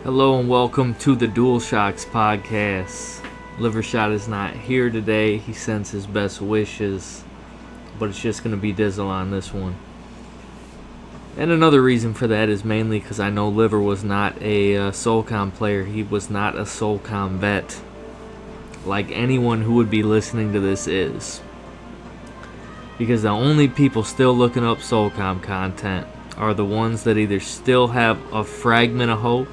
Hello and welcome to the Dual Shocks podcast. Livershot is not here today. He sends his best wishes, but it's just going to be Dizzle on this one. And another reason for that is mainly because I know Liver was not a Socom player. He was not a Socom vet, like anyone who would be listening to this is. Because the only people still looking up Socom content are the ones that either still have a fragment of hope,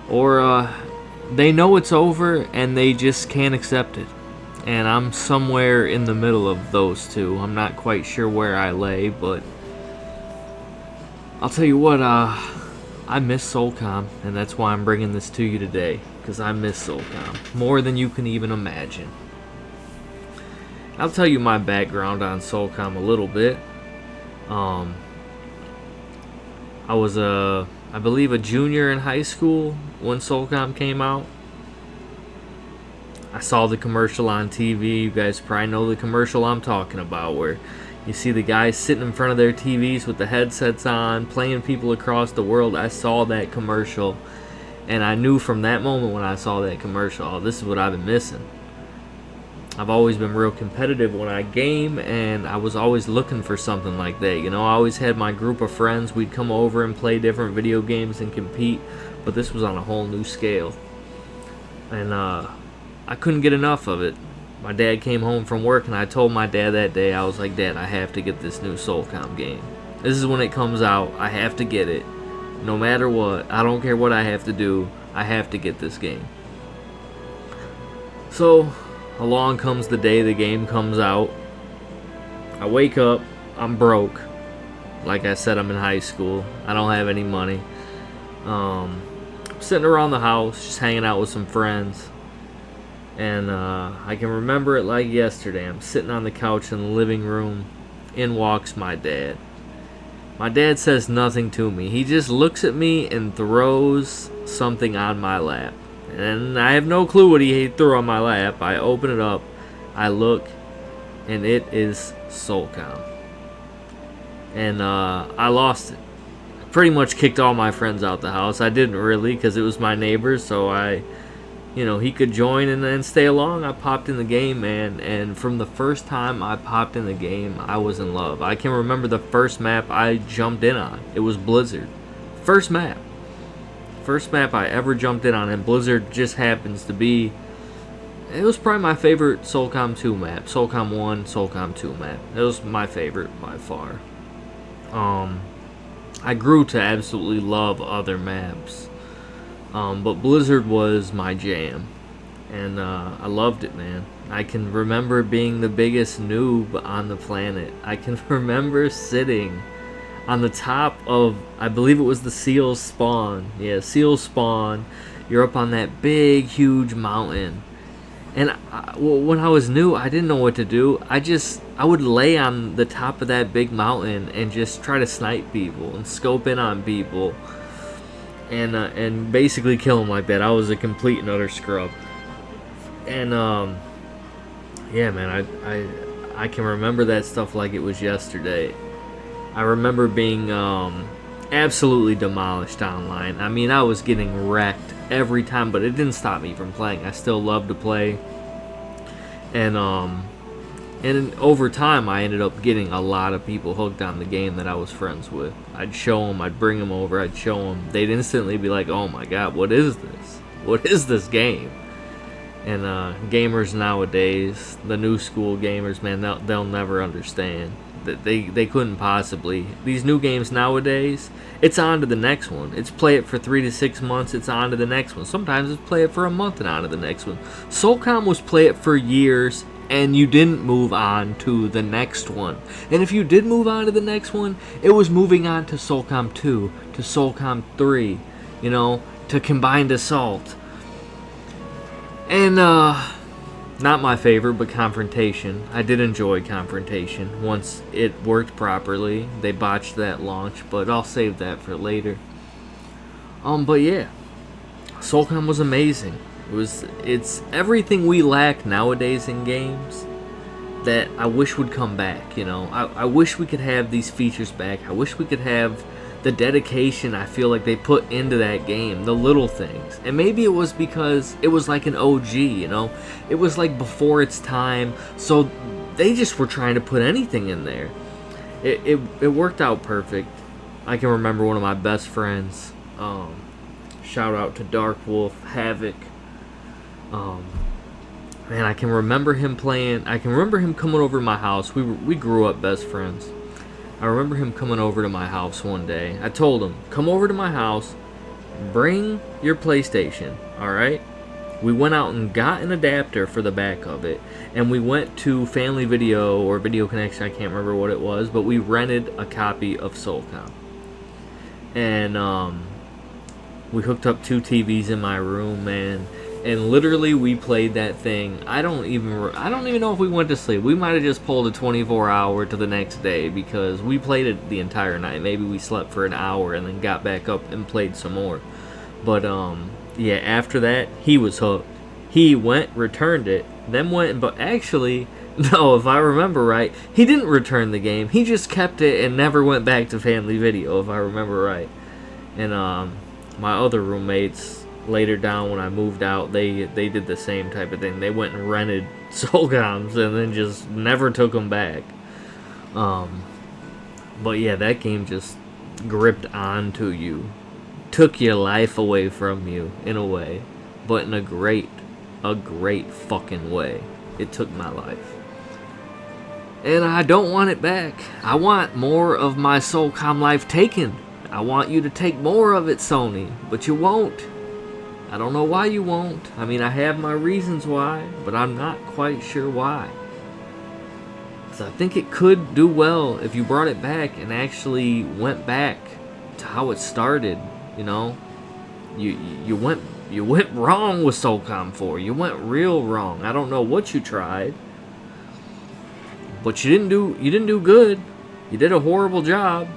or they know it's over and they just can't accept it. And I'm somewhere in the middle of those two. I'm not quite sure where I lay, but I'll tell you what, I miss Socom, and that's why I'm bringing this to you today, because I miss Socom more than you can even imagine. I'll tell you my background on Socom a little bit. I was I believe a junior in high school when Socom came out. I saw the commercial on TV. You guys probably know the commercial I'm talking about, where you see the guys sitting in front of their TVs with the headsets on, playing people across the world. I saw that commercial, and I knew from that moment when I saw that commercial, oh, this is what I've been missing. I've always been real competitive when I game, and I was always looking for something like that. You know, I always had my group of friends. We'd come over and play different video games and compete, but this was on a whole new scale. And I couldn't get enough of it. My dad came home from work, and I told my dad that day, I was like, Dad, I have to get this new Socom game. This is when it comes out. I have to get it. No matter what. I don't care what I have to do. I have to get this game. So along comes the day the game comes out. I wake up, I'm broke. Like I said, I'm in high school. I don't have any money. I'm sitting around the house, just hanging out with some friends. And I can remember it like yesterday. I'm sitting on the couch in the living room. In walks my dad. My dad says nothing to me. He just looks at me and throws something on my lap. And I have no clue what he threw on my lap. I open it up, I look, and it is Socom. And I lost it. I pretty much kicked all my friends out the house. I didn't really, because it was my neighbor, so he could join and then stay along. I popped in the game, man, and from the first time I popped in the game, I was in love. I can remember the first map I jumped in on. It was Blizzard. First map I ever jumped in on, and Blizzard just happens to be, it was probably my favorite Socom 2 map. Socom 1, Socom 2 map. It was my favorite by far. I grew to absolutely love other maps, but Blizzard was my jam, and I loved it, man. I can remember being the biggest noob on the planet. I can remember sitting on the top of, I believe it was the Seals spawn. Yeah, Seals spawn. You're up on that big, huge mountain. And when I was new, I didn't know what to do. I would lay on the top of that big mountain and just try to snipe people and scope in on people. And basically kill them like that. I was a complete and utter scrub. And, yeah, man, I can remember that stuff like it was yesterday. I remember being absolutely demolished online. I mean, I was getting wrecked every time, but it didn't stop me from playing. I still loved to play. And over time, I ended up getting a lot of people hooked on the game that I was friends with. I'd show them, I'd bring them over, I'd show them. They'd instantly be like, oh my god, what is this? What is this game? And gamers nowadays, the new school gamers, man, they'll never understand. They couldn't possibly. These new games nowadays, it's on to the next one. It's play it for 3 to 6 months, it's on to the next one. Sometimes it's play it for a month and on to the next one. Socom was play it for years, and you didn't move on to the next one. And if you did move on to the next one, it was moving on to Socom 2, to Socom 3, to Combined Assault. And, not my favorite, but Confrontation. I did enjoy Confrontation once it worked properly. They botched that launch, but I'll save that for later. But yeah, Socom was amazing. It's everything we lack nowadays in games that I wish would come back. I wish we could have these features back. I wish we could have the dedication I feel like they put into that game, the little things. And maybe it was because it was like an OG, you know? It was like before its time, so they just were trying to put anything in there. It worked out perfect. I can remember one of my best friends, shout out to Dark Wolf, Havoc. Man, I can remember him playing. I can remember him coming over to my house. We grew up best friends. I remember him coming over to my house one day. I told him, come over to my house, bring your PlayStation, alright? We went out and got an adapter for the back of it, and we went to Family Video or Video Connection, I can't remember what it was, but we rented a copy of Socom. And we hooked up 2 TVs in my room, man. And literally, we played that thing. I don't even know if we went to sleep. We might have just pulled a 24-hour to the next day because we played it the entire night. Maybe we slept for an hour and then got back up and played some more. But yeah, after that, he was hooked. He went, returned it, then went. But actually, no, if I remember right, he didn't return the game. He just kept it and never went back to Family Video, if I remember right. And my other roommates, later down when I moved out, they did the same type of thing. They went and rented Socoms and then just never took them back. But yeah, that game just gripped onto you, took your life away from you in a way, but in a great fucking way. It took my life, and I don't want it back. I want more of my Socom life taken. I want you to take more of it, Sony, but you won't. I don't know why you won't. I mean, I have my reasons why, but I'm not quite sure why. So I think it could do well if you brought it back and actually went back to how it started. You know, you went wrong with Socom 4. You went real wrong. I don't know what you tried, but you didn't do good. You did a horrible job,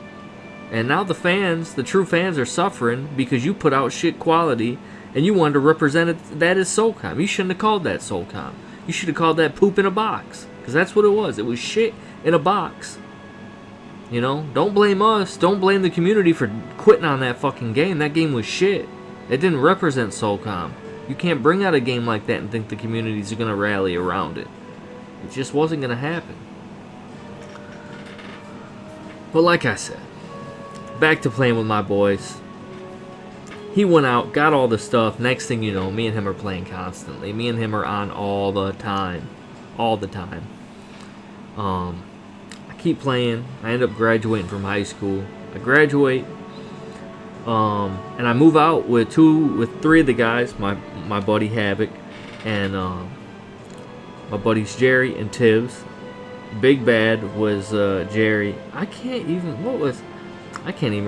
and now the true fans, are suffering because you put out shit quality. And you wanted to represent that as Socom. You shouldn't have called that Socom. You should have called that poop in a box. Because that's what it was. It was shit in a box. You know? Don't blame us. Don't blame the community for quitting on that fucking game. That game was shit. It didn't represent Socom. You can't bring out a game like that and think the communities are going to rally around it. It just wasn't going to happen. But like I said, back to playing with my boys. He went out, got all the stuff. Next thing you know, me and him are playing constantly. Me and him are on all the time. All the time. I keep playing. I end up graduating from high school. I graduate. And I move out with 3 of the guys. My buddy Havoc. And my buddies Jerry and Tibbs. Big Bad was Jerry. I can't even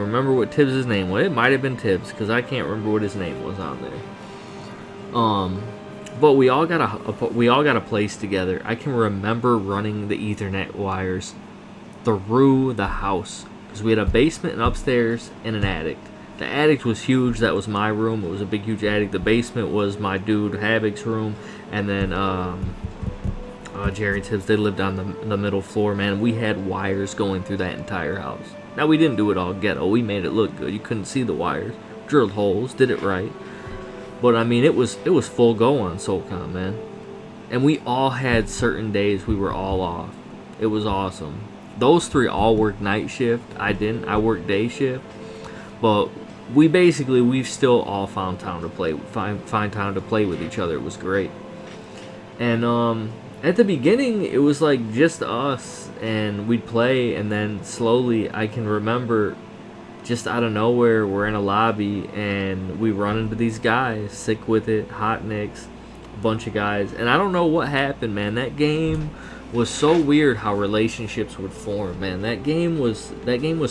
remember what Tibbs' name was. It might have been Tibbs, because I can't remember what his name was on there. But we all got a place together. I can remember running the Ethernet wires through the house, because we had a basement and upstairs and an attic. The attic was huge. That was my room. It was a big, huge attic. The basement was my dude Havoc's room, and then Jerry and Tibbs, they lived on the middle floor. Man, we had wires going through that entire house. Now, we didn't do it all ghetto. We made it look good. You couldn't see the wires. Drilled holes. Did it right. But, I mean, it was full go on Socom, man. And we all had certain days we were all off. It was awesome. Those 3 all worked night shift. I didn't. I worked day shift. But we've still all found time to play. Find time to play with each other. It was great. And, at the beginning, it was like just us, and we'd play, and then slowly, I can remember, just out of nowhere, we're in a lobby, and we run into these guys, Sick With It, Hot Nicks, a bunch of guys, and I don't know what happened, man. That game was so weird how relationships would form, man. That game was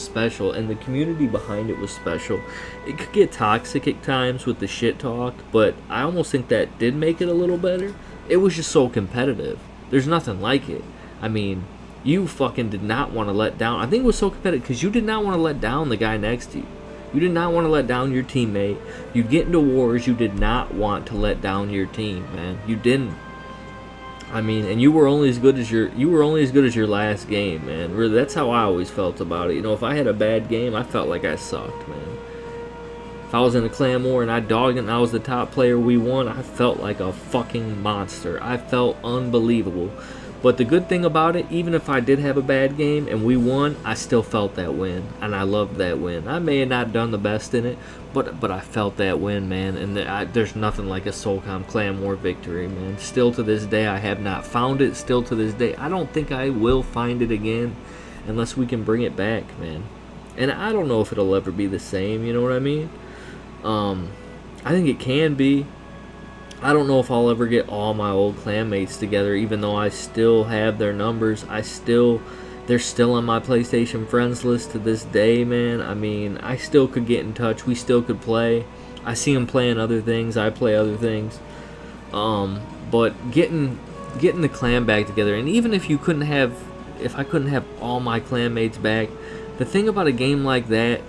special, and the community behind it was special. It could get toxic at times with the shit talk, but I almost think that did make it a little better. It was just so competitive. There's nothing like it. I mean, you fucking did not want to let down. I think it was so competitive because you did not want to let down the guy next to you. You did not want to let down your teammate. You'd get into wars. You did not want to let down your team, man. You didn't. I mean, and you were only as good as your last game, man. Really, that's how I always felt about it. You know, if I had a bad game, I felt like I sucked, man. If I was in a clan war and I dogged it and I was the top player, we won, I felt like a fucking monster. I felt unbelievable. But the good thing about it, even if I did have a bad game and we won, I still felt that win, and I loved that win. I may have not done the best in it, but I felt that win, man. And there's nothing like a Socom Clan War victory, man. Still to this day, I have not found it. Still to this day, I don't think I will find it again unless we can bring it back, man. And I don't know if it'll ever be the same. You know what I mean? I think it can be. I don't know if I'll ever get all my old clanmates together, even though I still have their numbers. They're still on my PlayStation friends list to this day, man. I mean, I still could get in touch. We still could play. I see them playing other things. I play other things. But getting the clan back together, and even if I couldn't have all my clanmates back, the thing about a game like that,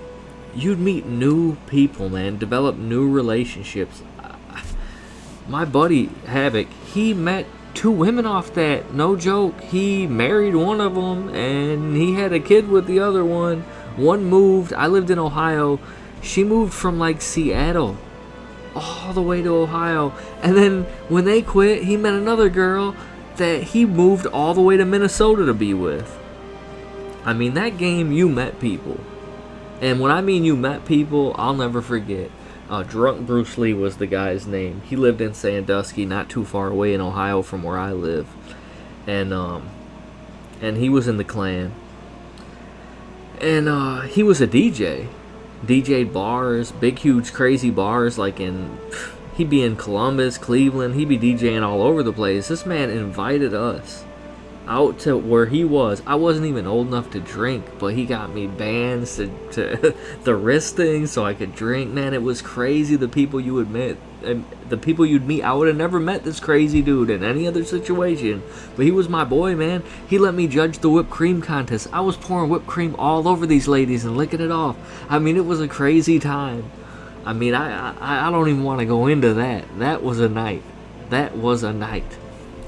you'd meet new people, man. Develop new relationships. My buddy Havoc, he met 2 women off that. No joke. He married one of them, and he had a kid with the other one. One moved. I lived in Ohio. She moved from like Seattle all the way to Ohio. And then when they quit, he met another girl that he moved all the way to Minnesota to be with. I mean, that game, you met people. And when I mean you met people, I'll never forget. Drunk Bruce Lee was the guy's name. He lived in Sandusky, not too far away in Ohio from where I live. And he was in the clan. And he was a DJ. DJ'd bars, big, huge, crazy bars, he'd be in Columbus, Cleveland, he'd be DJing all over the place. This man invited us out to where he was. I wasn't even old enough to drink, but he got me bands to the wrist thing so I could drink. Man, it was crazy. The people you would meet, I would have never met this crazy dude in any other situation, but he was my boy, man. He let me judge the whipped cream contest. I was pouring whipped cream all over these ladies and licking it off. I mean, it was a crazy time. I mean, I don't even want to go into that. That was a night.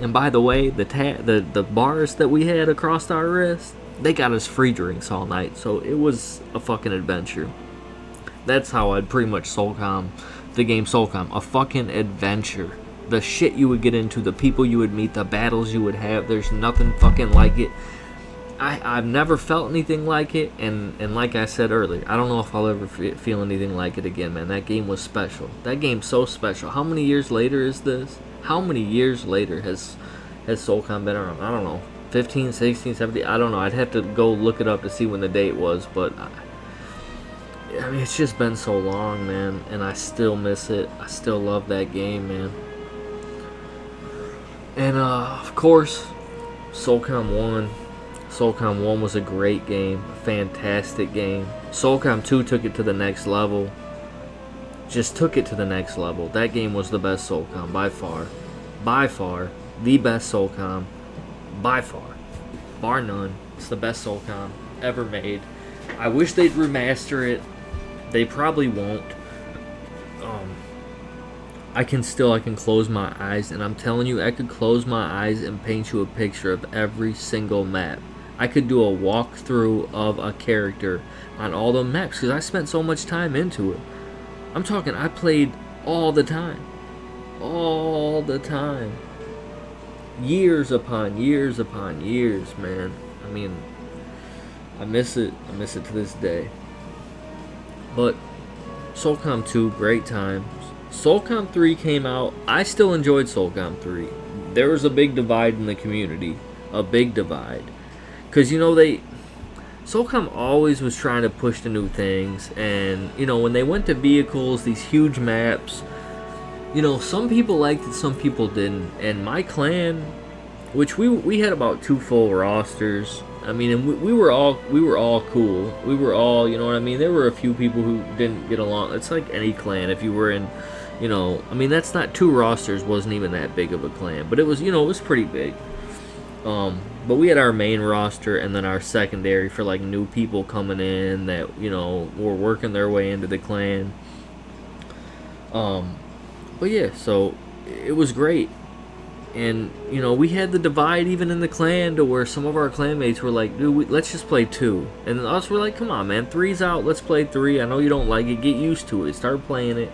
And by the way, the bars that we had across our wrist, they got us free drinks all night. So it was a fucking adventure. That's how I'd pretty much Socom the game Socom. A fucking adventure. The shit you would get into, the people you would meet, the battles you would have. There's nothing fucking like it. I've never felt anything like it. And like I said earlier, I don't know if I'll ever feel anything like it again, man. That game was special. That game's so special. How many years later is this? How many years later has Socom been around? I don't know. 15, 16, 17, I don't know. I'd have to go look it up to see when the date was, but I mean, it's just been so long, man, and I still miss it. I still love that game, man. And of course, Socom 1. Socom 1 was a great game, a fantastic game. Socom 2 took it to the next level. Just took it to the next level. That game was the best Socom by far. By far, the best Socom. By far. Bar none. It's the best Socom ever made. I wish they'd remaster it. They probably won't. I can close my eyes, and I'm telling you, I could close my eyes and paint you a picture of every single map. I could do a walkthrough of a character on all the maps, because I spent so much time into it. I'm talking, I played all the time. All the time. Years upon years upon years, man. I mean, I miss it. I miss it to this day. But Socom 2, great times. Socom 3 came out. I still enjoyed Socom 3. There was a big divide in the community. A big divide. Because, you know, Socom always was trying to push the new things. And, you know, when they went to vehicles, these huge maps, you know, some people liked it, some people didn't. And my clan, which we had about 2 full rosters. I mean, and we were all cool. We were all, you know what I mean? There were a few people who didn't get along. It's like any clan. If you were in, you know, I mean, that's not 2 rosters, wasn't even that big of a clan. But it was, you know, it was pretty big. But we had our main roster and then our secondary for, like, new people coming in that, you know, were working their way into the clan. But yeah, so it was great. And you know, we had the divide even in the clan to where some of our clanmates were like, dude, let's just play 2, and us were like, come on man, 3's out, let's play 3. I know you don't like it, get used to it, start playing it.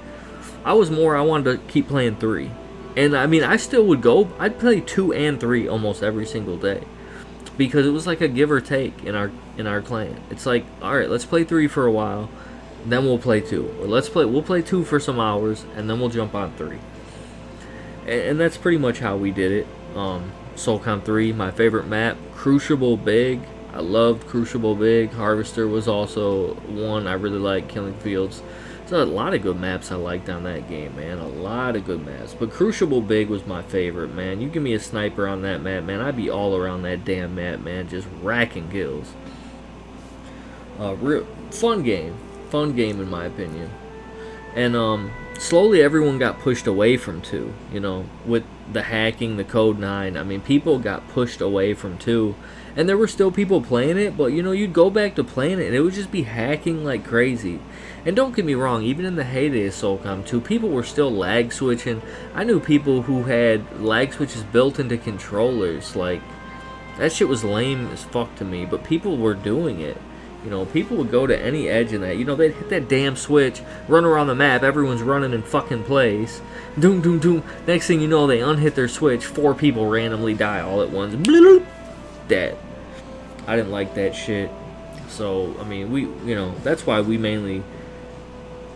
I wanted to keep playing 3. And I mean, I still would go, I'd play 2 and 3 almost every single day, because it was like a give or take in our clan. It's like, all right, let's play 3 for a while, then we'll play 2, or we'll play 2 for some hours, and then we'll jump on 3. And that's pretty much how we did it. Socom 3, my favorite map, Crucible Big. I loved Crucible Big. Harvester was also one I really liked. Killing Fields. There's a lot of good maps I liked on that game, man. A lot of good maps. But Crucible Big was my favorite, man. You give me a sniper on that map, man, I'd be all around that damn map, man. Just racking kills. Real fun game. Fun game in my opinion. And slowly everyone got pushed away from 2, you know, with the hacking, the Code 9. I mean, people got pushed away from 2, and there were still people playing it, but you know, you'd go back to playing it and it would just be hacking like crazy. And don't get me wrong, even in the heyday of Socom 2, people were still lag switching. I knew people who had lag switches built into controllers. Like, that shit was lame as fuck to me, but people were doing it. You know, people would go to any edge in that. You know, they'd hit that damn switch, run around the map, everyone's running in fucking place. Doom, doom, doom. Next thing you know, they unhit their switch, 4 people randomly die all at once. Bloop, dead. I didn't like that shit. So, I mean, you know, that's why we mainly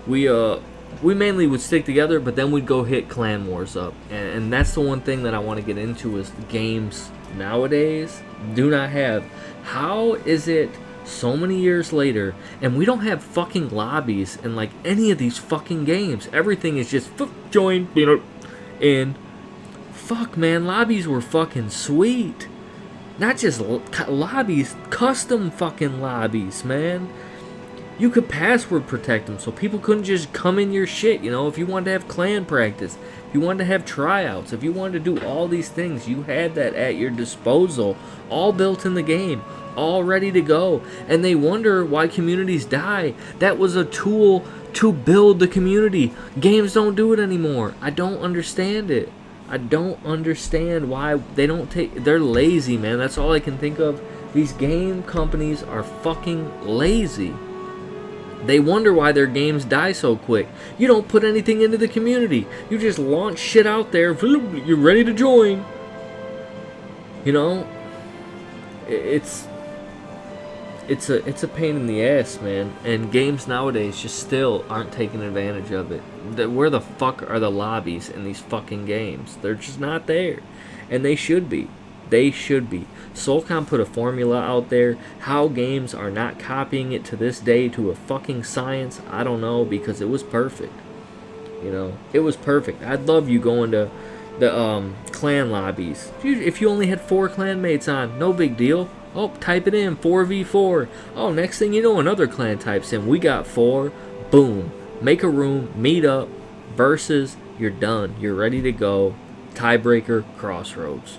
would stick together, but then we'd go hit clan wars up. And that's the one thing that I want to get into is the games nowadays do not have. How is it so many years later and we don't have fucking lobbies in like any of these fucking games? Everything is just join, you know, in. Fuck, man, lobbies were fucking sweet. Not just lobbies, custom fucking lobbies, man. You could password protect them so people couldn't just come in your shit, you know. If you wanted to have clan practice, if you wanted to have tryouts, if you wanted to do all these things, you had that at your disposal, all built in the game, all ready to go. And they wonder why communities die. That was a tool to build the community. Games don't do it anymore. I don't understand it. I don't understand why they don't take. They're lazy, man. That's all I can think of. These game companies are fucking lazy. They wonder why their games die so quick. You don't put anything into the community. You just launch shit out there. You're ready to join. You know, it's a pain in the ass, man. And games nowadays just still aren't taking advantage of it. Where the fuck are the lobbies in these fucking games? They're just not there. And they should be. They should be. Socom put a formula out there. How games are not copying it to this day to a fucking science, I don't know, because it was perfect. You know, it was perfect. I'd love you going to the clan lobbies. If you only had 4 clanmates on, no big deal. Oh, type it in, 4v4. Oh, next thing you know, another clan types in. We got 4. Boom. Make a room, meet up, versus, you're done. You're ready to go. Tiebreaker, crossroads.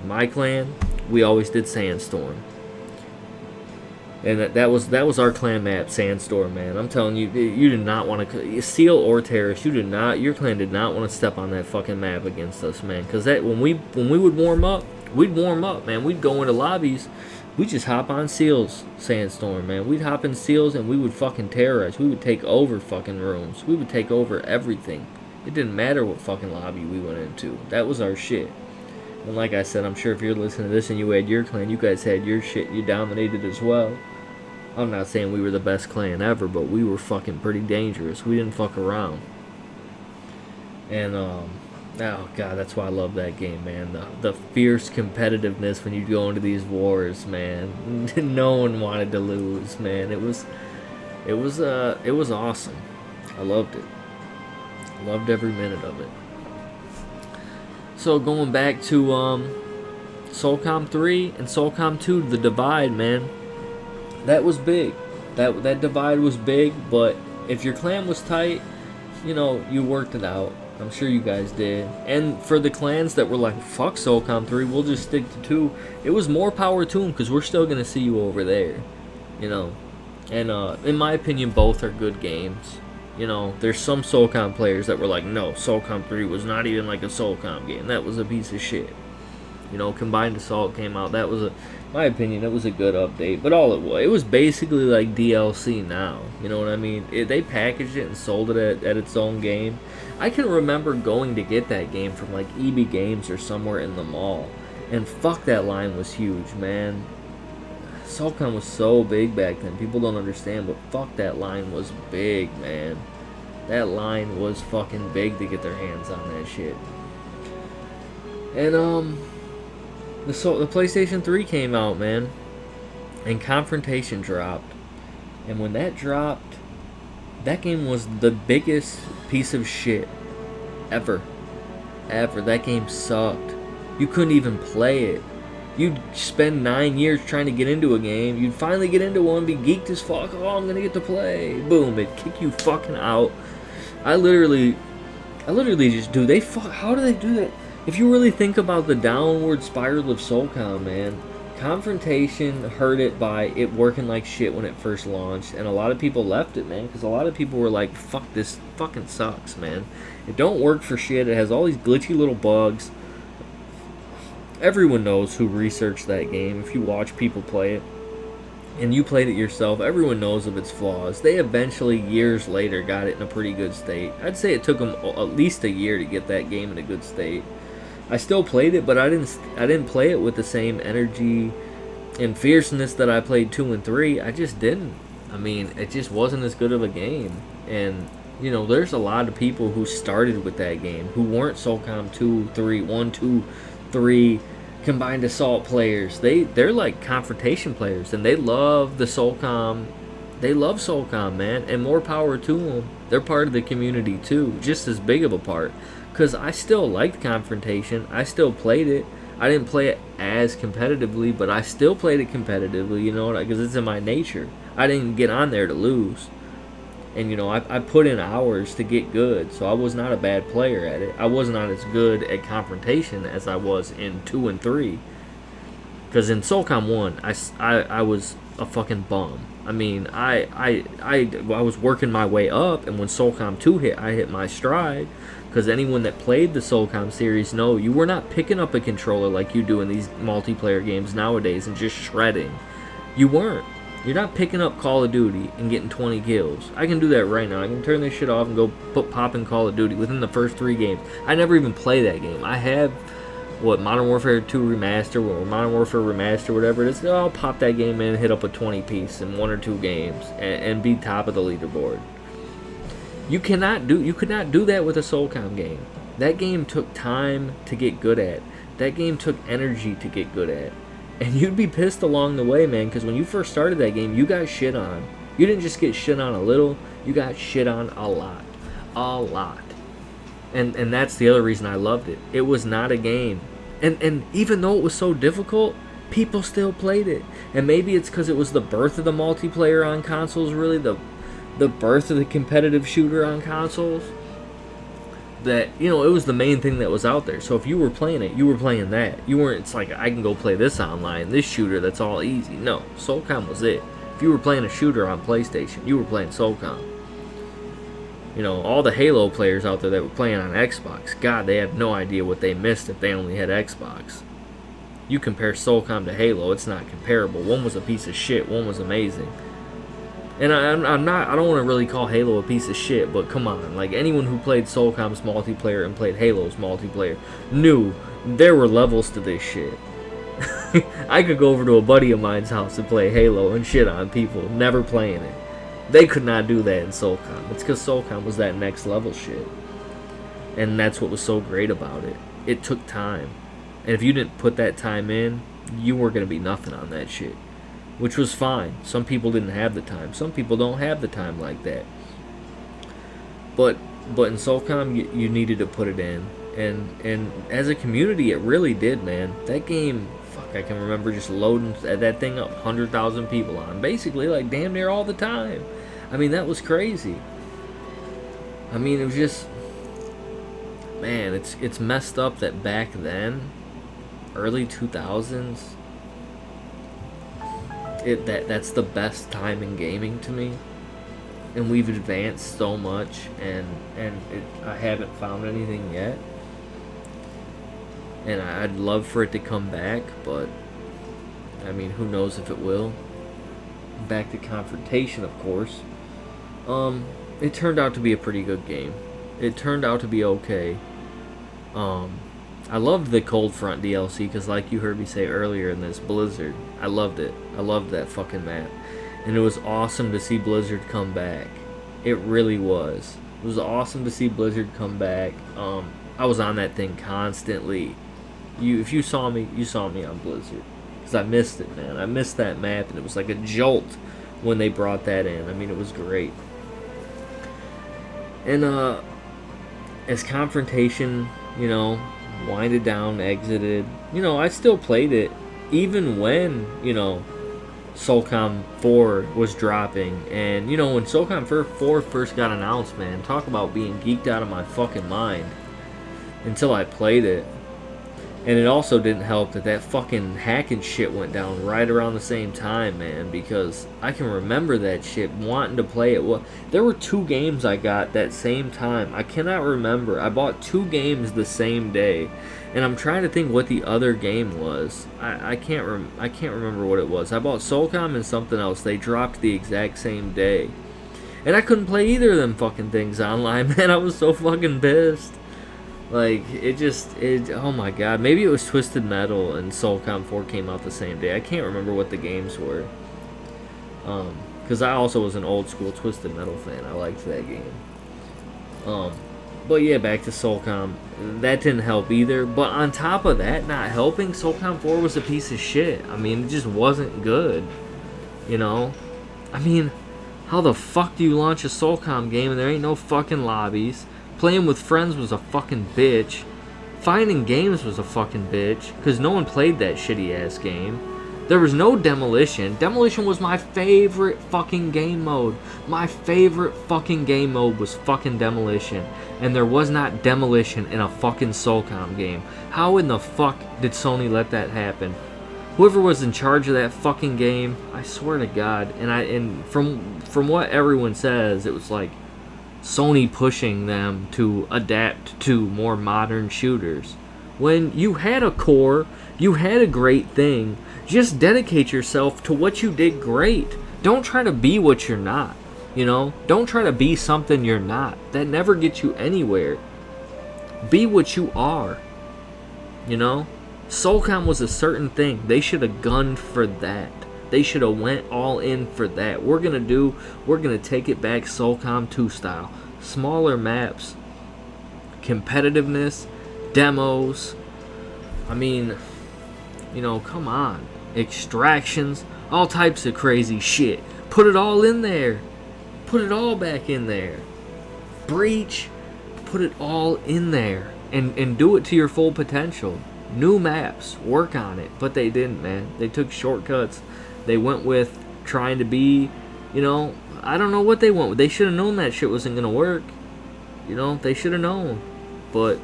My clan, we always did Sandstorm. And that was our clan map, Sandstorm, man. I'm telling you, you did not want to... Seal or Terrace, your clan did not want to step on that fucking map against us, man. Because when we would warm up, we'd warm up, man. We'd go into lobbies. We'd just hop on Seals, Sandstorm, man. We'd hop in Seals and we would fucking terrorize. We would take over fucking rooms. We would take over everything. It didn't matter what fucking lobby we went into. That was our shit. And like I said, I'm sure if you're listening to this and you had your clan, you guys had your shit, you dominated as well. I'm not saying we were the best clan ever, but we were fucking pretty dangerous. We didn't fuck around. And, oh god, that's why I love that game, man. The fierce competitiveness when you go into these wars, man. No one wanted to lose, man. It was awesome. I loved it. Loved every minute of it. So going back to Socom 3 and Socom 2, the divide, man, that was big. That divide was big, but if your clan was tight, you know, you worked it out. I'm sure you guys did. And for the clans that were like, fuck Socom 3, we'll just stick to 2, it was more power to them, because we're still going to see you over there, you know. And in my opinion, both are good games. You know, there's some Socom players that were like, no, Socom 3 was not even like a Socom game. That was a piece of shit. You know, Combined Assault came out. That was my opinion, it was a good update. But all it was basically like DLC now. You know what I mean? They packaged it and sold it at its own game. I can remember going to get that game from like EB Games or somewhere in the mall. And fuck, that line was huge, man. Socom was so big back then. People don't understand, but fuck, that line was big, man. That line was fucking big to get their hands on that shit. And the PlayStation 3 came out, man, and Confrontation dropped. And when that dropped, that game was the biggest piece of shit ever. That game sucked. You couldn't even play it. You'd spend 9 years trying to get into a game. You'd finally get into one, be geeked as fuck. Oh, I'm gonna get to play. Boom, it'd kick you fucking out. I literally just how do they do that? If you really think about the downward spiral of Socom, man, Confrontation hurt it by it working like shit when it first launched, and a lot of people left it, man, because a lot of people were like, fuck, this fucking sucks, man. It don't work for shit. It has all these glitchy little bugs. Everyone knows who researched that game. If you watch people play it, and you played it yourself, everyone knows of its flaws. They eventually, years later, got it in a pretty good state. I'd say it took them at least a year to get that game in a good state. I still played it, but I didn't play it with the same energy and fierceness that I played 2 and 3. I just didn't. I mean, it just wasn't as good of a game. And, you know, there's a lot of people who started with that game who weren't Socom 2, 3, 1, 2, 3 Combined Assault players. They're like Confrontation players, and they love the Socom. They love Socom, man, and more power to them. They're part of the community too, just as big of a part. Because I still liked Confrontation. I still played it. I didn't play it as competitively, but I still played it competitively, you know, because it's in my nature. I didn't get on there to lose. And, you know, I put in hours to get good, so I was not a bad player at it. I was not as good at Confrontation as I was in 2 and 3. Because in Socom 1, I was a fucking bum. I mean, I was working my way up, and when Socom 2 hit, I hit my stride. Because anyone that played the Socom series know you were not picking up a controller like you do in these multiplayer games nowadays and just shredding. You weren't. You're not picking up Call of Duty and getting 20 kills. I can do that right now. I can turn this shit off and go pop in Call of Duty within the first 3 games. I never even play that game. I have, Modern Warfare 2 Remaster, or Modern Warfare Remaster, whatever it is. I'll pop that game in and hit up a 20 piece in 1 or 2 games and be top of the leaderboard. You could not do that with a Socom game. That game took time to get good at. That game took energy to get good at. And you'd be pissed along the way, man, because when you first started that game, you got shit on. You didn't just get shit on a little, you got shit on a lot. A lot. And that's the other reason I loved it. It was not a game. And even though it was so difficult, people still played it. And maybe it's because it was the birth of the multiplayer on consoles, really, the birth of the competitive shooter on consoles, that, you know, it was the main thing that was out there. So if you were playing it, you were playing that. You weren't, it's like, I can go play this online, this shooter that's all easy. No, Socom was it. If you were playing a shooter on PlayStation, you were playing Socom. You know, all the Halo players out there that were playing on Xbox, God, they have no idea what they missed if they only had Xbox. You compare Socom to Halo, it's not comparable. One was a piece of shit, one was amazing. And I don't want to really call Halo a piece of shit, but come on, like, anyone who played Socom's multiplayer and played Halo's multiplayer knew there were levels to this shit. I could go over to a buddy of mine's house and play Halo and shit on people never playing it. They could not do that in Socom. It's because Socom was that next level shit. And that's what was so great about it. It took time. And if you didn't put that time in, you weren't going to be nothing on that shit. Which was fine. Some people didn't have the time. Some people don't have the time like that. But in Socom, you needed to put it in. And as a community, it really did, man. That game, fuck, I can remember just loading that thing up, 100,000 people on. Basically, like, damn near all the time. I mean, that was crazy. I mean, it was just... Man, it's messed up that back then, early 2000s... That's the best time in gaming to me. and we've advanced so much, and I haven't found anything yet, and I'd love for it to come back, but I mean, who knows if it will. Back to Confrontation, of course. It turned out to be a pretty good game. It turned out to be okay. I loved the Cold Front DLC because, like you heard me say earlier in this, Blizzard, I loved it. I loved that fucking map. And it was awesome to see Blizzard come back. It really was. It was awesome to see Blizzard come back. I was on that thing constantly. If you saw me on Blizzard. Because I missed it, man. I missed that map, and it was like a jolt when they brought that in. I mean, it was great. And as Confrontation, winded down, exited, I still played it, even when, Socom 4 was dropping. And, when Socom 4 first got announced, man, talk about being geeked out of my fucking mind until I played it. And it also didn't help that fucking hacking shit went down right around the same time, man, because I can remember that shit, wanting to play it. Well, there were 2 games I got that same time. I cannot remember. I bought 2 games the same day, and I'm trying to think what the other game was. I can't remember what it was. I bought Solcom and something else. They dropped the exact same day, and I couldn't play either of them fucking things online, man. I was so fucking pissed. Like, oh my god. Maybe it was Twisted Metal and Soulcom 4 came out the same day. I can't remember what the games were. Because I also was an old school Twisted Metal fan. I liked that game. But yeah, back to Soulcom. That didn't help either. But on top of that not helping, Soulcom 4 was a piece of shit. I mean, it just wasn't good. I mean, how the fuck do you launch a Soulcom game and there ain't no fucking lobbies? Playing with friends was a fucking bitch. Finding games was a fucking bitch, because no one played that shitty-ass game. There was no Demolition. Demolition was my favorite fucking game mode. My favorite fucking game mode was fucking Demolition. And there was not Demolition in a fucking Soulcom game. How in the fuck did Sony let that happen? Whoever was in charge of that fucking game, I swear to God, and from what everyone says, it was like Sony pushing them to adapt to more modern shooters. When you had a core, you had a great thing, just dedicate yourself to what you did great. Don't try to be what you're not, Don't try to be something you're not. That never gets you anywhere. Be what you are, Soulcom was a certain thing. They should have gunned for that. They should have went all in for that. We're gonna take it back Soulcom 2 style. Smaller maps, competitiveness, demos. I mean, come on. Extractions, all types of crazy shit. Put it all in there. Put it all back in there. Breach, put it all in there. And do it to your full potential. New maps, work on it. But they didn't, man. They took shortcuts. They went with trying to be, I don't know what they went with. They should have known that shit wasn't going to work. They should have known. But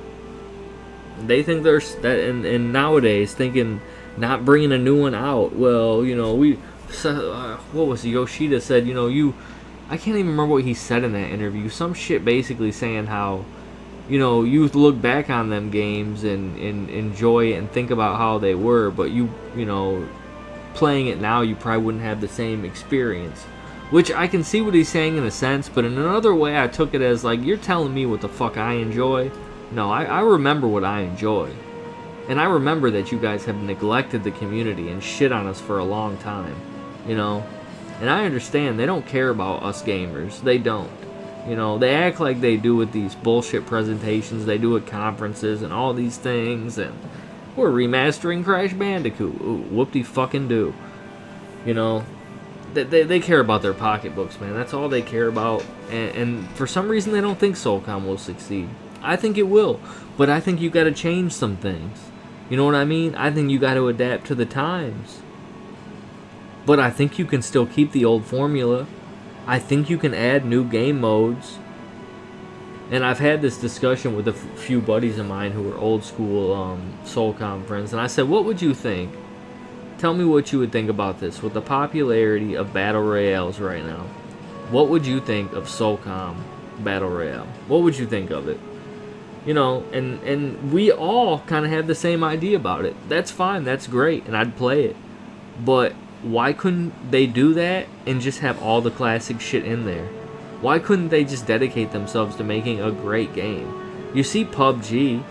they think there's that, and nowadays thinking not bringing a new one out. Well, what was it? Yoshida said, I can't even remember what he said in that interview. Some shit basically saying how, you look back on them games and enjoy it and think about how they were, but playing it now, you probably wouldn't have the same experience. Which I can see what he's saying in a sense, but in another way I took it as like, you're telling me what the fuck I enjoy? No, I remember what I enjoy. And I remember that you guys have neglected the community and shit on us for a long time. And I understand they don't care about us gamers. They don't. They act like they do with these bullshit presentations they do at conferences and all these things, and we're remastering Crash Bandicoot. Ooh, whoop-de-fucking-do. They care about their pocketbooks, man. That's all they care about. And for some reason, they don't think Soulcom will succeed. I think it will. But I think you got to change some things. You know what I mean? I think you got to adapt to the times. But I think you can still keep the old formula. I think you can add new game modes. And I've had this discussion with a few buddies of mine who are old school Soulcom friends, and I said, what would you think? Tell me what you would think about this with the popularity of Battle Royales right now. what would you think of Socom Battle Royale? What would you think of it? And we all kind of had the same idea about it. That's fine, that's great, and I'd play it. But why couldn't they do that and just have all the classic shit in there? Why couldn't they just dedicate themselves to making a great game? You see PUBG,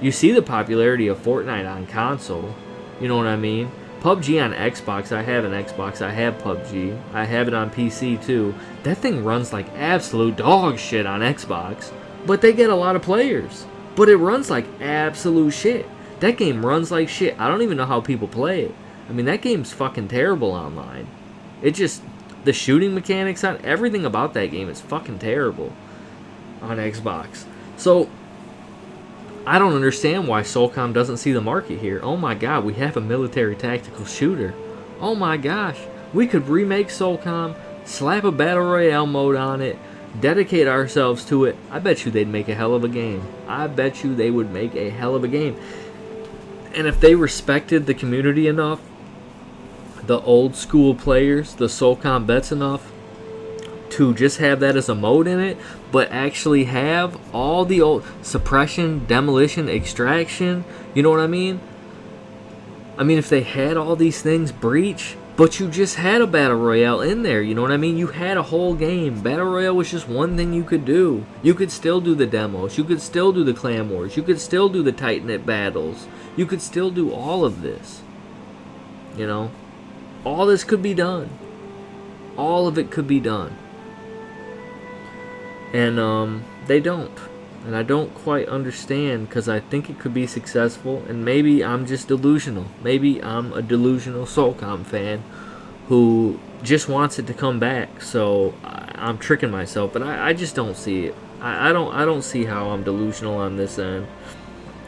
you see the popularity of Fortnite on console, you know what I mean? PUBG on Xbox, I have an Xbox, I have PUBG, I have it on PC too. That thing runs like absolute dog shit on Xbox, but they get a lot of players. But it runs like absolute shit. That game runs like shit. I don't even know how people play it. I mean, that game's fucking terrible online. It just, the shooting mechanics on everything about that game is fucking terrible on Xbox. So I don't understand why Socom doesn't see the market here. Oh my god, we have a military tactical shooter. Oh my gosh, we could remake Socom, slap a battle royale mode on it, dedicate ourselves to it. I bet you they'd make a hell of a game. I bet you they would make a hell of a game. And if they respected the community enough, the old school players, the Socom vets enough, to just have that as a mode in it, but actually have all the old suppression, demolition, extraction, you know what I mean? I mean, if they had all these things, breach, but you just had a battle royale in there, you know what I mean? You had a whole game. Battle royale was just one thing you could do. You could still do the demos. You could still do the clan wars. You could still do the tight knit battles. You could still do all of this. You know? All this could be done. All of it could be done. And they don't. And I don't quite understand, because I think it could be successful, and maybe I'm just delusional. Maybe I'm a delusional Socom fan who just wants it to come back, so I'm tricking myself, but I just don't see it. I don't see how I'm delusional on this end.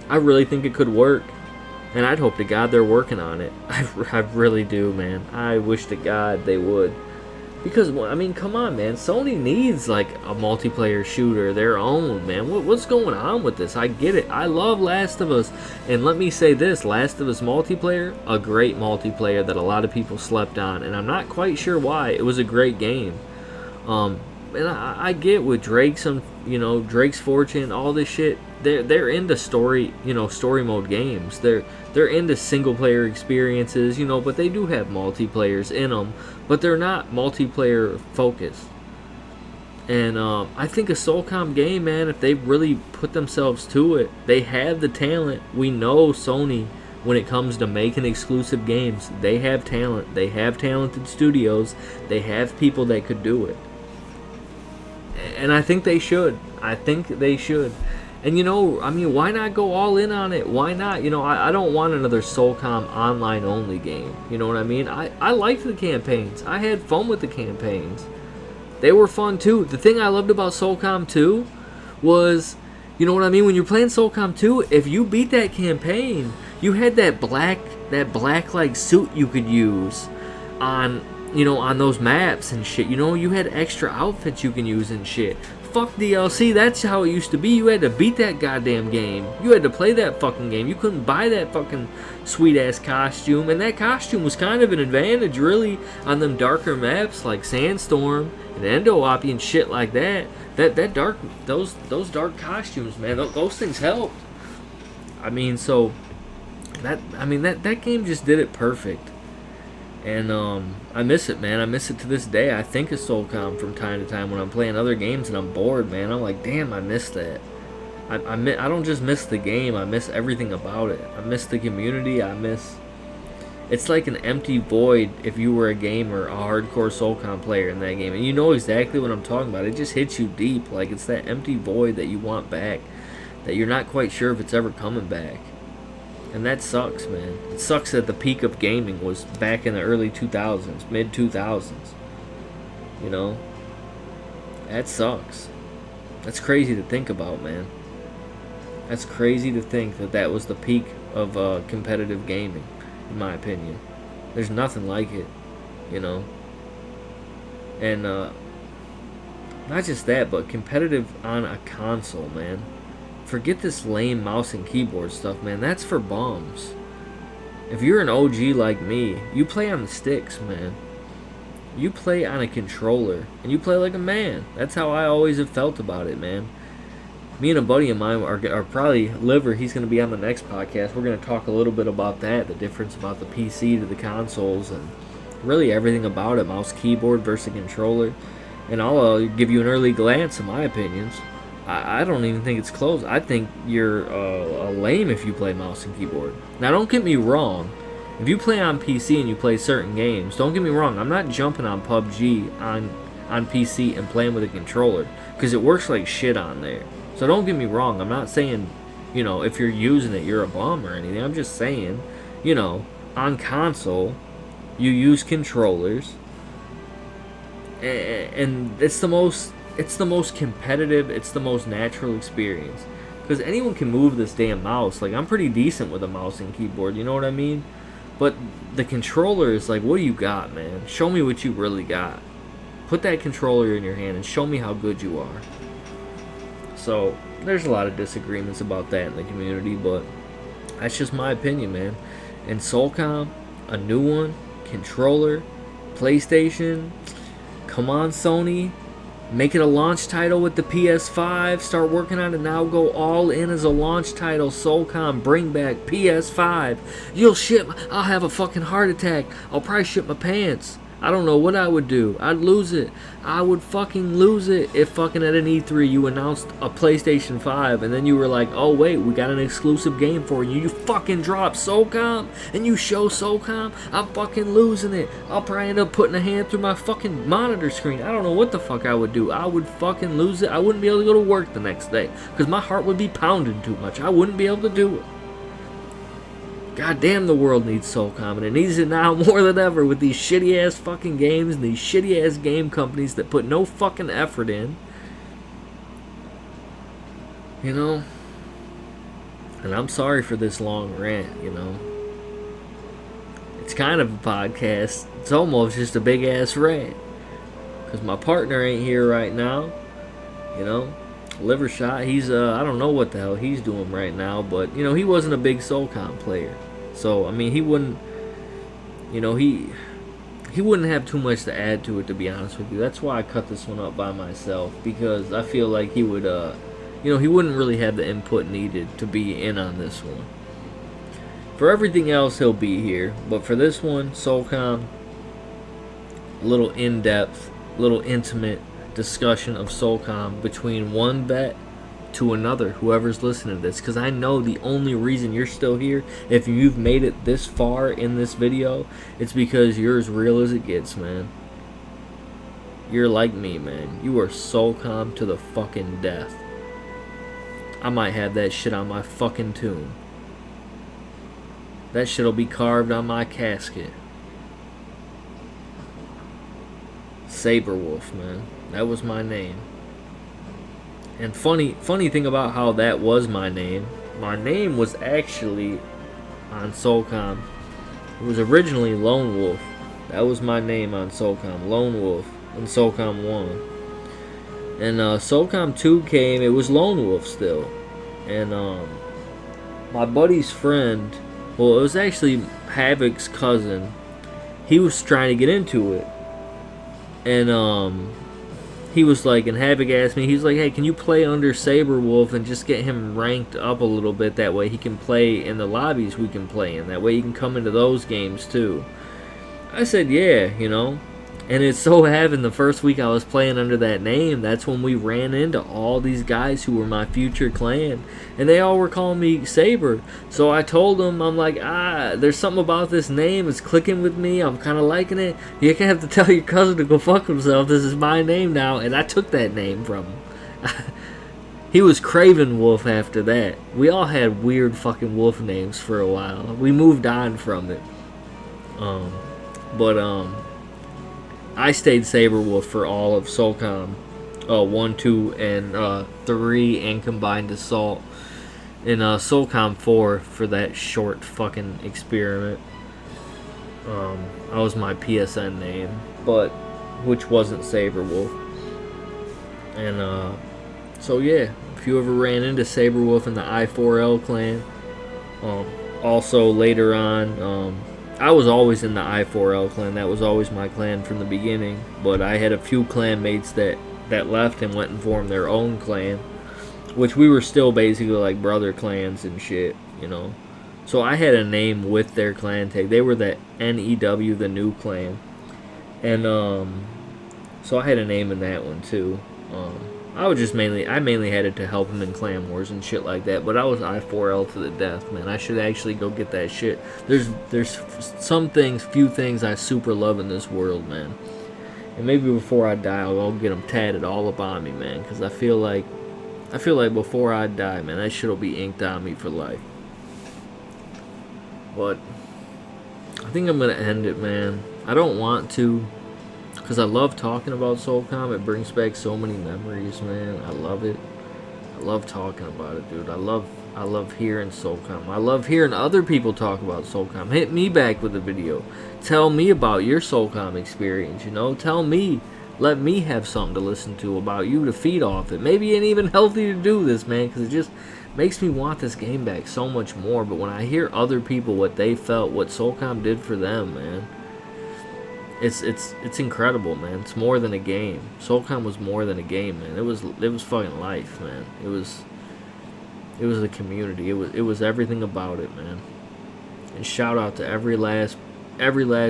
I really think it could work, and I'd hope to God they're working on it. I really do, man. I wish to God they would. Because, I mean, come on, man. Sony needs, like, a multiplayer shooter, their own, man. What's going on with this? I get it. I love Last of Us. And let me say this, Last of Us multiplayer, a great multiplayer that a lot of people slept on. And I'm not quite sure why. It was a great game. And I get with Drake's, Drake's Fortune, all this shit. They're into story mode games. They're into single player experiences, but they do have multiplayers in them, but they're not multiplayer focused. And I think a Socom game, man, if they really put themselves to it, they have the talent. We know Sony, when it comes to making exclusive games, they have talent. They have talented studios. They have people that could do it. And I think they should. And why not go all in on it? Why not? I don't want another Socom online only game. You know what I mean? I liked the campaigns. I had fun with the campaigns. They were fun too. The thing I loved about Socom 2 was, you know what I mean? When you're playing Socom 2, if you beat that campaign, you had that black like suit you could use on those maps and shit. You had extra outfits you can use and shit. Fuck DLC, that's how it used to be. You had to beat that goddamn game. You had to play that fucking game. You couldn't buy that fucking sweet-ass costume. And that costume was kind of an advantage, really, on them darker maps like Sandstorm and Endo-Oppie and shit like that. Those dark costumes, man, those things helped. I mean, so that game just did it perfect. And I miss it, man. I miss it to this day. I think of Socom from time to time when I'm playing other games and I'm bored, man. I'm like, damn, I miss that. I don't just miss the game. I miss everything about it. I miss the community. It's like an empty void if you were a gamer, a hardcore Socom player in that game. And you know exactly what I'm talking about. It just hits you deep. Like, it's that empty void that you want back, that you're not quite sure if it's ever coming back. And that sucks, man. It sucks that the peak of gaming was back in the early 2000s, mid 2000s. That sucks. That's crazy to think about, man. That's crazy to think that was the peak of competitive gaming, in my opinion. There's nothing like it, And not just that, but competitive on a console, man. Forget this lame mouse and keyboard stuff, man. That's for bums. If you're an OG like me, you play on the sticks, man. you play on a controller and you play like a man. That's how I always have felt about it, man. Me and a buddy of mine are probably Liver. He's going to be on the next podcast. We're going to talk a little bit about that, the difference about the PC to the consoles, and really everything about it, mouse, keyboard versus controller. And I'll give you an early glance of my opinions. I don't even think it's close. I think you're a lame if you play mouse and keyboard. Now, don't get me wrong. If you play on PC and you play certain games, don't get me wrong. I'm not jumping on PUBG on PC and playing with a controller, because it works like shit on there. So don't get me wrong. I'm not saying, if you're using it, you're a bum or anything. I'm just saying, on console, you use controllers, and it's the most competitive, it's the most natural experience, because anyone can move this damn mouse. Like, I'm pretty decent with a mouse and keyboard, you know what I mean? But the controller is like, what do you got, man? Show me what you really got. Put that controller in your hand and show me how good you are. So there's a lot of disagreements about that in the community, but that's just my opinion, man. And Socom, a new one, controller, PlayStation, come on, Sony. Make it a launch title with the PS5. Start working on it now. Go all in as a launch title. Socom, bring back PS5. You'll shit. I'll have a fucking heart attack. I'll probably shit my pants. I don't know what I would do. I'd lose it. I would fucking lose it if fucking at an E3 you announced a PlayStation 5 and then you were like, oh wait, we got an exclusive game for you. You fucking drop Socom and you show Socom. I'm fucking losing it. I'll probably end up putting a hand through my fucking monitor screen. I don't know what the fuck I would do. I would fucking lose it. I wouldn't be able to go to work the next day because my heart would be pounding too much. I wouldn't be able to do it. God damn, the world needs Socom, and it needs it now more than ever with these shitty ass fucking games and these shitty ass game companies that put no fucking effort in. And I'm sorry for this long rant, It's kind of a podcast. It's almost just a big ass rant. Because my partner ain't here right now. Liver shot, he's I don't know what the hell he's doing right now, but he wasn't a big Socom player, so I mean he wouldn't he wouldn't have too much to add to it, to be honest with you. That's why I cut this one up by myself, because I feel like he would he wouldn't really have the input needed to be in on this one. For everything else he'll be here, but for this one, Socom, a little in-depth, a little intimate discussion of Socom between one vet to another, whoever's listening to this, because I know the only reason you're still here, if you've made it this far in this video, it's because you're as real as it gets, man. You're like me, man. You are Socom to the fucking death. I might have that shit on my fucking tomb. That shit'll be carved on my casket. Saberwolf, man. That was my name. And funny thing about how that was my name was actually on Socom. It was originally Lone Wolf. That was my name on Socom, Lone Wolf, in Socom 1. And Socom 2 came, it was Lone Wolf still. And my buddy's friend, well, it was actually Havoc's cousin, he was trying to get into it. And he was like, and Havoc asked me, he's like, hey, can you play under Saberwolf and just get him ranked up a little bit? That way he can play in the lobbies we can play in. That way he can come into those games too. I said, yeah, And it so happened the first week I was playing under that name, that's when we ran into all these guys who were my future clan. And they all were calling me Saber. So I told them, I'm like, there's something about this name. It's clicking with me. I'm kind of liking it. You're going to have to tell your cousin to go fuck himself. This is my name now. And I took that name from him. He was Craven Wolf after that. We all had weird fucking wolf names for a while. We moved on from it. I stayed Saberwolf for all of Socom 1, 2, and 3, and Combined Assault. And Socom 4 for that short fucking experiment. That was my PSN name, but which wasn't Saberwolf. And so yeah, if you ever ran into Saberwolf in the I4L clan, also later on, I was always in the I4L clan. That was always my clan from the beginning. But I had a few clanmates that left and went and formed their own clan, which we were still basically like brother clans and shit, you know. So I had a name with their clan tag. They were the NEW, the new clan, and so I had a name in that one too. I mainly had it to help him in clan wars and shit like that. But I was I4L to the death, man. I should actually go get that shit. There's few things I super love in this world, man. And maybe before I die, I'll get them tatted all up on me, man. Because I feel like before I die, man, that shit'll be inked on me for life. But I think I'm gonna end it, man. I don't want to, because I love talking about Socom. It brings back so many memories, man. I love it. I love talking about it, dude. I love hearing Socom. I love hearing other people talk about Socom. Hit me back with a video. Tell me about your Socom experience, you know? Tell me. Let me have something to listen to about you to feed off it. Maybe it ain't even healthy to do this, man, because it just makes me want this game back so much more. But when I hear other people, what they felt, what Socom did for them, man, it's incredible, man. It's more than a game. Socom was more than a game, man. It was fucking life, man. It was the community. It was everything about it, man. And shout out to every last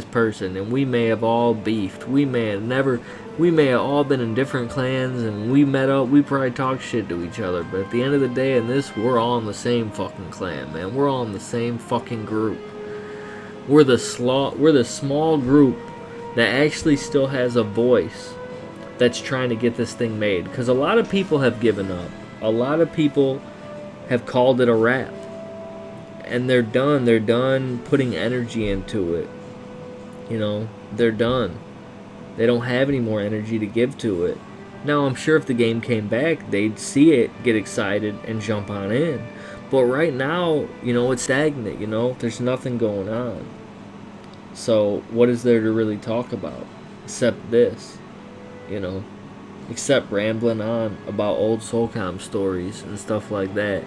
person. And we may have all beefed. We may have all been in different clans, and we met up. We probably talked shit to each other. But at the end of the day, in this, we're all in the same fucking clan, man. We're all in the same fucking group. We're the small group that actually still has a voice that's trying to get this thing made. Because a lot of people have given up. A lot of people have called it a wrap. And they're done. They're done putting energy into it. You know, they're done. They don't have any more energy to give to it. Now, I'm sure if the game came back, they'd see it, get excited, and jump on in. But right now, you know, it's stagnant, you know? There's nothing going on. So, what is there to really talk about? Except this, you know? Except rambling on about old Socom stories and stuff like that.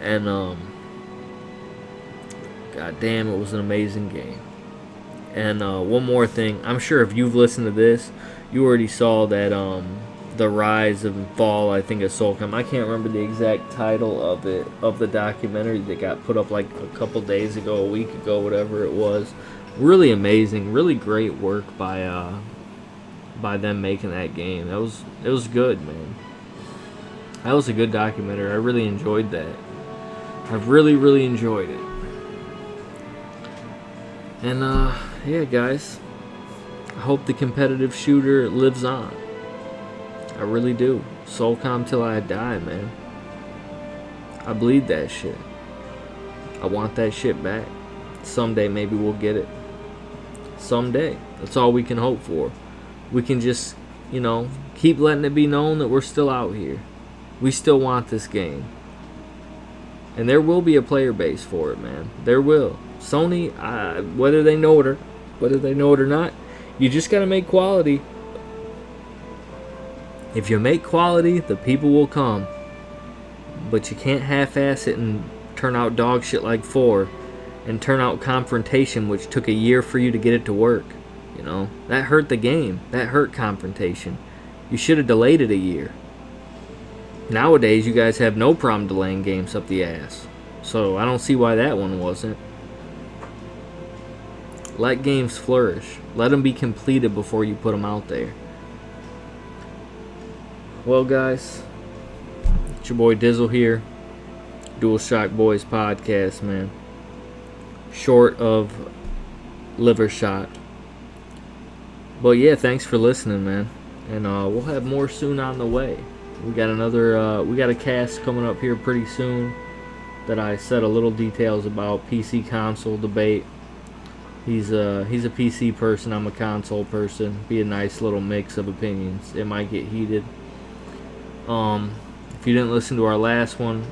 And, god damn, it was an amazing game. And one more thing, I'm sure if you've listened to this, you already saw that the rise and fall, I think, of Socom. I can't remember the exact title of it, of the documentary that got put up like a couple days ago, a week ago, whatever it was. Really amazing, really great work by them making that game. It was good, man. That was a good documentary. I really enjoyed that. I really enjoyed it. And yeah, guys, I hope the competitive shooter lives on. I really do. Socom till I die, man. I bleed that shit. I want that shit back. Someday maybe we'll get it. Someday. That's all we can hope for. We can just, you know, keep letting it be known that we're still out here. We still want this game. And there will be a player base for it, man. There will. Sony, whether they know it or not, you just gotta make quality. If you make quality, the people will come. But you can't half-ass it and turn out dog shit like 4, and turn out Confrontation, which took a year for you to get it to work. You know, that hurt the game. That hurt Confrontation. You should have delayed it a year. Nowadays, you guys have no problem delaying games up the ass. So I don't see why that one wasn't. Let games flourish. Let them be completed before you put them out there. Well, guys, it's your boy Dizzle here. Dual Shock Boys podcast, man. Short of liver shot. But yeah, thanks for listening, man. And we'll have more soon on the way. We got a cast coming up here pretty soon that I said a little details about. PC console debate. He's a PC person, I'm a console person. Be a nice little mix of opinions. It might get heated. If you didn't listen to our last one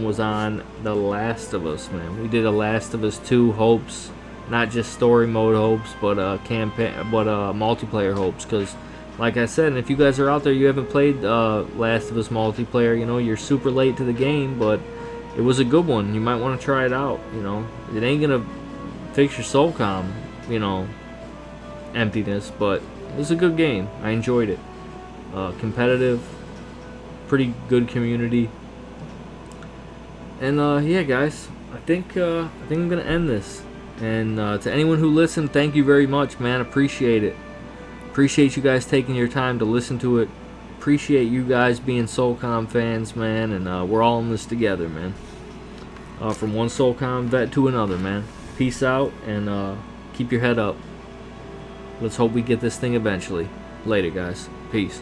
was on The Last of Us, man. We did a Last of Us 2 hopes, not just story mode hopes, but multiplayer hopes. Because, like I said, if you guys are out there, you haven't played Last of Us multiplayer, you know, you're super late to the game, but it was a good one. You might want to try it out. You know, it ain't gonna fix your Socom, emptiness. But it was a good game. I enjoyed it. Competitive, pretty good community. And yeah, guys, I think I'm gonna end this. And to anyone who listened, thank you very much, man. Appreciate it. Appreciate you guys taking your time to listen to it. Appreciate you guys being Socom fans, man. And we're all in this together, man. From one Socom vet to another, man. Peace out, and keep your head up. Let's hope we get this thing eventually. Later, guys. Peace.